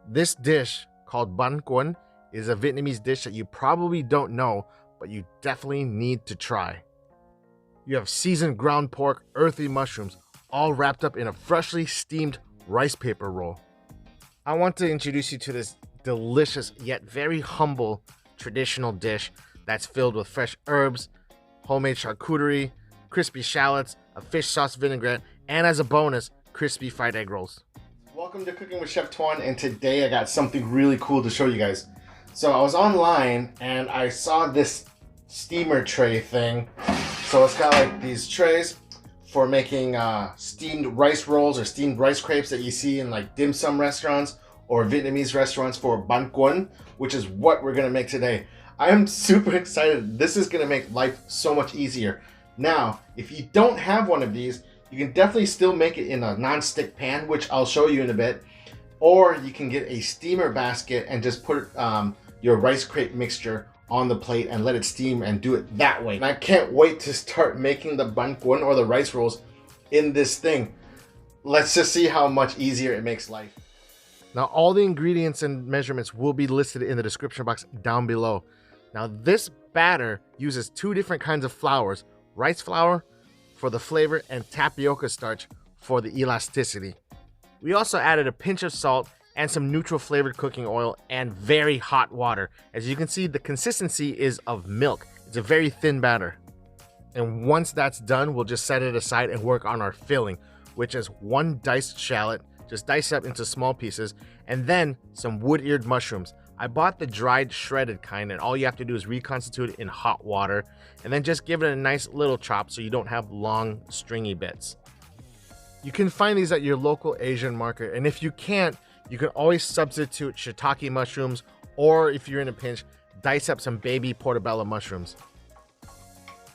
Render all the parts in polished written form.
This dish called bánh cuon is a Vietnamese dish that you probably don't know, but you definitely need to try. You have seasoned ground pork, earthy mushrooms, all wrapped up in a freshly steamed rice paper roll. I want to introduce you to this delicious yet very humble traditional dish that's filled with fresh herbs, homemade charcuterie, crispy shallots, a fish sauce vinaigrette, and as a bonus, crispy fried egg rolls. Welcome to Cooking with Chef Tuan, and today I got something really cool to show you guys. So I was online and I saw this steamer tray thing. So it's got like these trays for making steamed rice rolls or steamed rice crepes that you see in like dim sum restaurants or Vietnamese restaurants for bánh cuon, which is what we're gonna make today. I am super excited. This is gonna make life so much easier. Now, if you don't have one of these, you can definitely still make it in a non-stick pan, which I'll show you in a bit, or you can get a steamer basket and just put your rice crepe mixture on the plate and let it steam and do it that way. And I can't wait to start making the bánh cuon or the rice rolls in this thing. Let's just see how much easier it makes life. Now, all the ingredients and measurements will be listed in the description box down below. Now, this batter uses two different kinds of flours: rice flour for the flavor and tapioca starch for the elasticity. We also added a pinch of salt and some neutral flavored cooking oil and very hot water. As you can see, the consistency is of milk. It's a very thin batter. And once that's done, we'll just set it aside and work on our filling, which is one diced shallot, just diced up into small pieces, and then some wood-eared mushrooms. I bought the dried shredded kind, and all you have to do is reconstitute it in hot water and then just give it a nice little chop so you don't have long stringy bits. You can find these at your local Asian market, and if you can't, you can always substitute shiitake mushrooms, or if you're in a pinch, dice up some baby portobello mushrooms.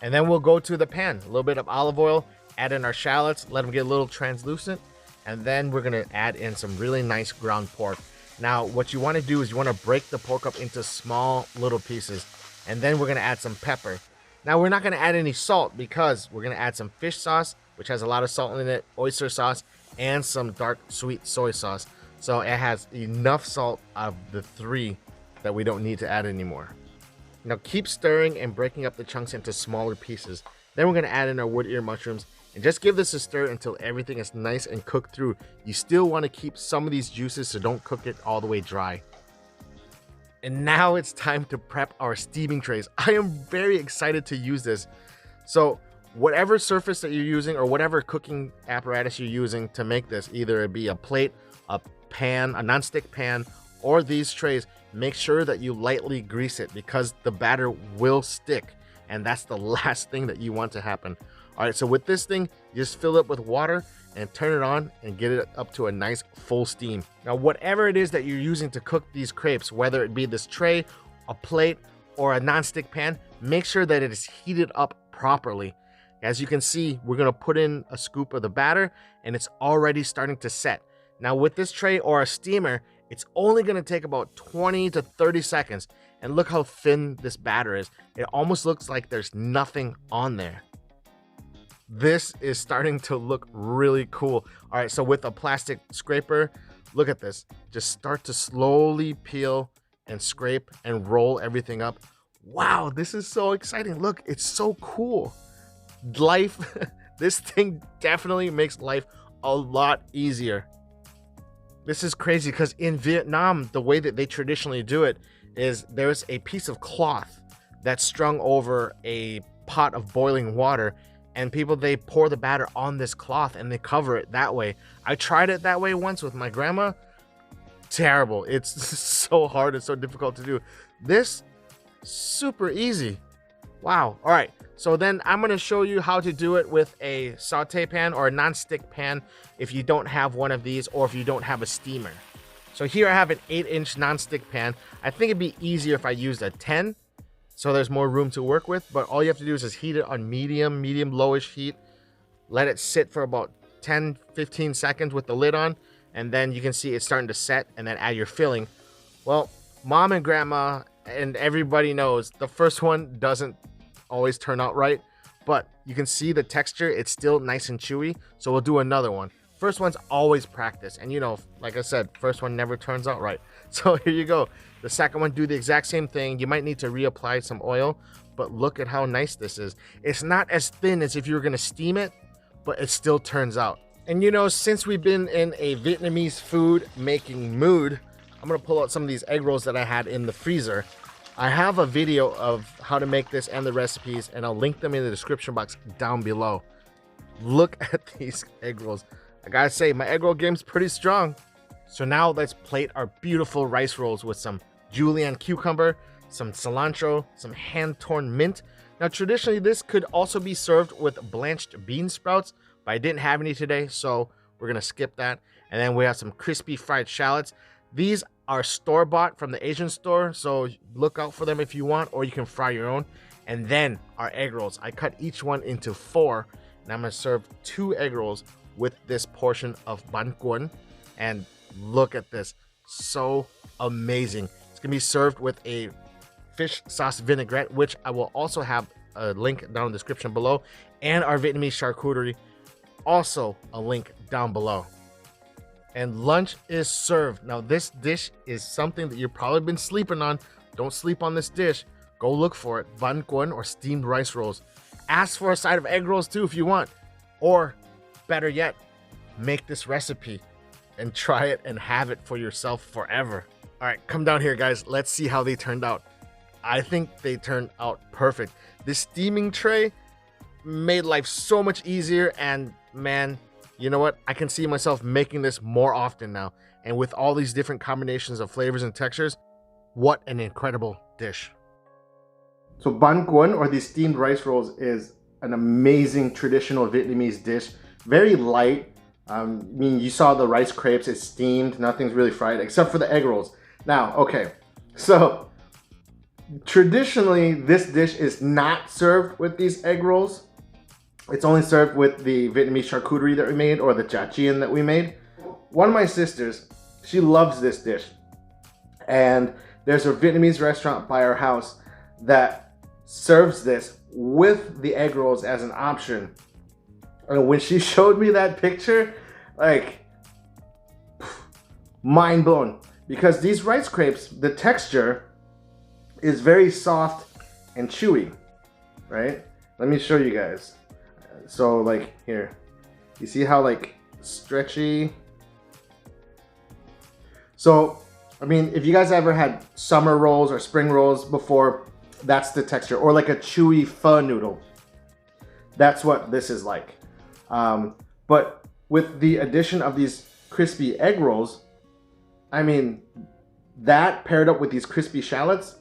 And then we'll go to the pan, a little bit of olive oil, add in our shallots, let them get a little translucent, and then we're gonna add in some really nice ground pork. Now, what you wanna do is you wanna break the pork up into small little pieces, and then we're gonna add some pepper. Now, we're not gonna add any salt because we're gonna add some fish sauce, which has a lot of salt in it, oyster sauce, and some dark sweet soy sauce. So it has enough salt of the three that we don't need to add anymore. Now keep stirring and breaking up the chunks into smaller pieces. Then we're gonna add in our wood ear mushrooms and just give this a stir until everything is nice and cooked through. You still wanna keep some of these juices, so don't cook it all the way dry. And now it's time to prep our steaming trays. I am very excited to use this. So whatever surface that you're using or whatever cooking apparatus you're using to make this, either it be a plate, a pan, a non-stick pan, or these trays, make sure that you lightly grease it because the batter will stick, and that's the last thing that you want to happen. All right, so with this thing, you just fill it with water and turn it on and get it up to a nice full steam. Now, whatever it is that you're using to cook these crepes, whether it be this tray, a plate, or a non-stick pan, make sure that it is heated up properly. As you can see, we're gonna put in a scoop of the batter and it's already starting to set. Now with this tray or a steamer, it's only gonna take about 20 to 30 seconds. And look how thin this batter is. It almost looks like there's nothing on there. This is starting to look really cool. All right, so with a plastic scraper, look at this. Just start to slowly peel and scrape and roll everything up. Wow, this is so exciting. Look, it's so cool. Life, this thing definitely makes life a lot easier. This is crazy because in Vietnam, the way that they traditionally do it is there's a piece of cloth that's strung over a pot of boiling water, and people, they pour the batter on this cloth and they cover it that way. I tried it that way once with my grandma. Terrible. It's so hard and so difficult to do. This, super easy. Wow. All right. So then I'm going to show you how to do it with a saute pan or a non-stick pan if you don't have one of these or if you don't have a steamer. So here I have an 8-inch non-stick pan. I think it'd be easier if I used a 10, so there's more room to work with, but all you have to do is just heat it on medium, lowish heat. Let it sit for about 10-15 seconds with the lid on, and then you can see it's starting to set, and then add your filling. Well, mom and grandma and everybody knows the first one doesn't always turn out right, but you can see the texture, it's still nice and chewy. So we'll do another one. First one's always practice. And you know, like I said, first one never turns out right. So here you go. The second one, do the exact same thing. You might need to reapply some oil, but look at how nice this is. It's not as thin as if you were gonna steam it, but it still turns out. And you know, since we've been in a Vietnamese food making mood, I'm gonna pull out some of these egg rolls that I had in the freezer. I have a video of how to make this and the recipes, and I'll link them in the description box down below. Look at these egg rolls. I gotta say, my egg roll game's pretty strong. So now let's plate our beautiful rice rolls with some julienne cucumber, some cilantro, some hand-torn mint. Now traditionally this could also be served with blanched bean sprouts, but I didn't have any today, so we're gonna skip that. And then we have some crispy fried shallots. These are store-bought from the Asian store, so look out for them if you want, or you can fry your own. And then our egg rolls. I cut each one into 4, and I'm gonna serve 2 egg rolls with this portion of bánh cuốn. And look at this, so amazing. It's gonna be served with a fish sauce vinaigrette, which I will also have a link down in the description below, and our Vietnamese charcuterie, also a link down below. And lunch is served. Now this dish is something that you've probably been sleeping on. Don't sleep on this dish. Go look for it. Bánh cuốn, or steamed rice rolls. Ask for a side of egg rolls too if you want. Or better yet, make this recipe and try it and have it for yourself forever. All right, come down here guys. Let's see how they turned out. I think they turned out perfect. This steaming tray made life so much easier, and man, you know what? I can see myself making this more often now. And with all these different combinations of flavors and textures, what an incredible dish. So bánh cuốn, or these steamed rice rolls, is an amazing traditional Vietnamese dish. Very light. I mean, you saw the rice crepes, it's steamed, nothing's really fried except for the egg rolls. Now, okay, so traditionally this dish is not served with these egg rolls. It's only served with the Vietnamese charcuterie that we made, or the char that we made. One of my sisters, she loves this dish. And there's a Vietnamese restaurant by our house that serves this with the egg rolls as an option. And when she showed me that picture, like, mind blown. Because these rice crepes, the texture is very soft and chewy, right? Let me show you guys. So like here, you see how like stretchy? So, I mean, if you guys ever had summer rolls or spring rolls before, that's the texture. Or like a chewy pho noodle. That's what this is like. But with the addition of these crispy egg rolls, I mean, that paired up with these crispy shallots,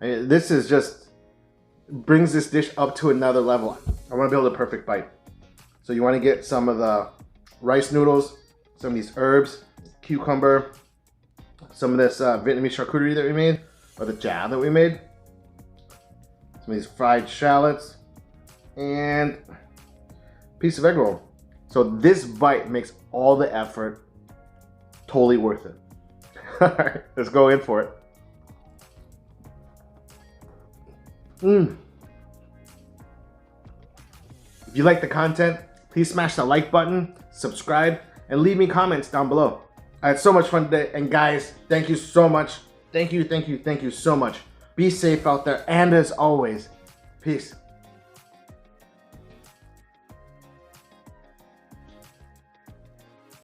I mean, this is just brings this dish up to another level. I want to build a perfect bite. So you want to get some of the rice noodles, some of these herbs, cucumber, some of this Vietnamese charcuterie that we made, or the char that we made, some of these fried shallots, and a piece of egg roll. So this bite makes all the effort totally worth it. All right, let's go in for it. If you like the content, please smash the like button, subscribe, and leave me comments down below. I had so much fun today, and guys, thank you so much. Thank you so much. Be safe out there, and as always, peace.